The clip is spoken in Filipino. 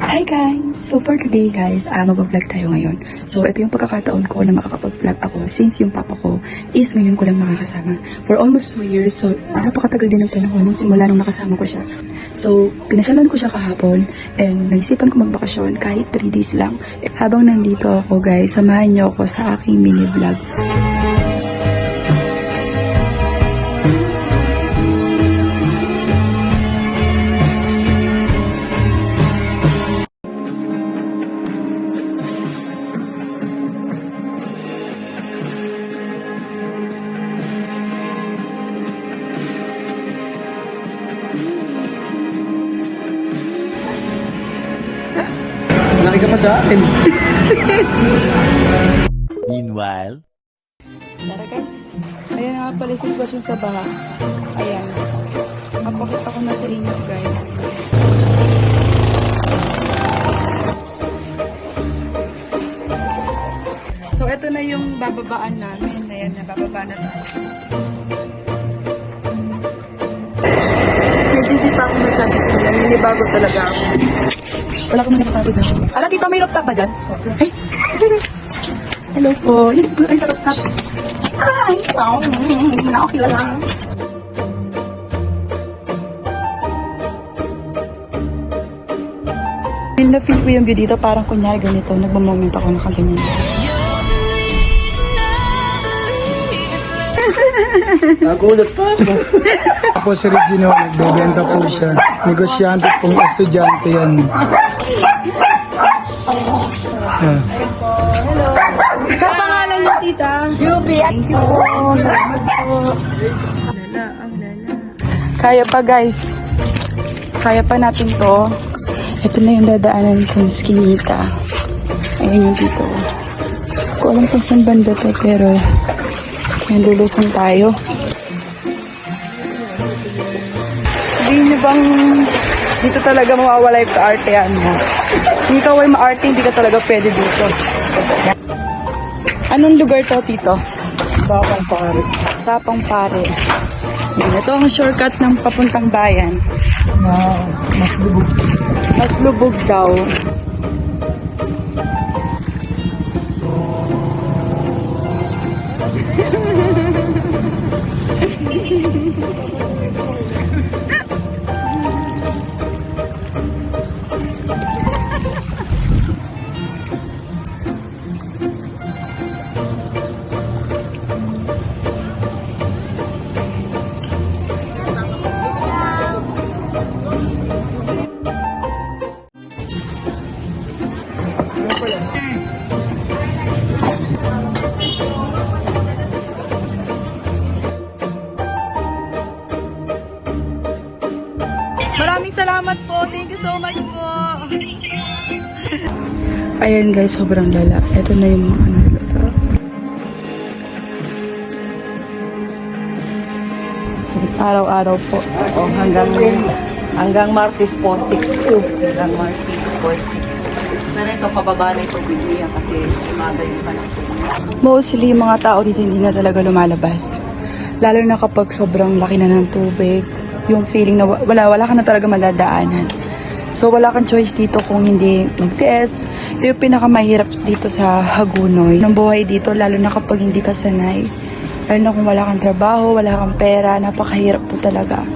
Hi guys! So for today guys, mag-vlog tayo ngayon. So ito yung pagkakataon ko na makakapag-vlog ako since yung papa ko is ngayon ko lang makakasama. For almost 2 years, so napakatagal din ng panahon nung simula nung nakasama ko siya. So pinasyalan ko siya kahapon and naisipan ko magbakasyon kahit 3 days lang. Habang nandito ako guys, samahan niyo ako sa aking mini vlog. Laki ka pa sa akin. Meanwhile, Tara guys, ayan nga pala yung sitwasyon sa baha. Ayan, kapakita ko na sa inyo guys. So ito na yung bababaan namin. Ayan, nabababa na tayo. Medyo hindi pa ako masatisfied. Ninibago talaga ako. Wala ka man nakatapod na. Ala, tita, may laptop ba dyan? Ay! Hello po. Ay, sa laptop. Ay! Nakakila lang. Feel na feel ko yung view dito. Parang kunyari ganito. Nagmamoment ako nakaganyan. Nagulat pa ako. Ako si Regino, nagbebenta po siya. Negosyante pong estudyante yan. Ah. Ikaw pangalan niyo, tita? Juby. Thank you po. Salamat po. Lala, ang lala. Kaya pa, guys. Kaya pa natin to. Ito na yung dadaanan kong skinita. Ayan yung dito. Hindi ko alam kung saan banda to, pero yan, lulusong tayo. Sabihin niyo bang dito talaga mawawala yung kaartehan mo? Hindi ka ay maarte, hindi ka talaga pwede dito. Anong lugar to, tito? Sapang pare. Sapang Pare. Yan, ito ang shortcut ng papuntang bayan. Mas lubog. Mas lubog daw. Maraming salamat po. Thank you so much po. Ayan guys, sobrang lala. Ito na yung mga nalasa. Araw-araw po. O, hanggang Martes po, 6-2. Hanggang Martes 4-6. Pero ito, pababa na ito bigyan kasi umaga yung panak. Mostly, mga tao dito hindi na talaga lumalabas. Lalo na kapag sobrang laki na ng tubig. Yung feeling na wala ka na talaga madadaanan. So, wala kang choice dito kung hindi magtiis. Ito yung pinakamahirap dito sa Hagunoy. Ng buhay dito, lalo na kapag hindi ka sanay. Lalo na kung wala kang trabaho, wala kang pera, napakahirap po talaga.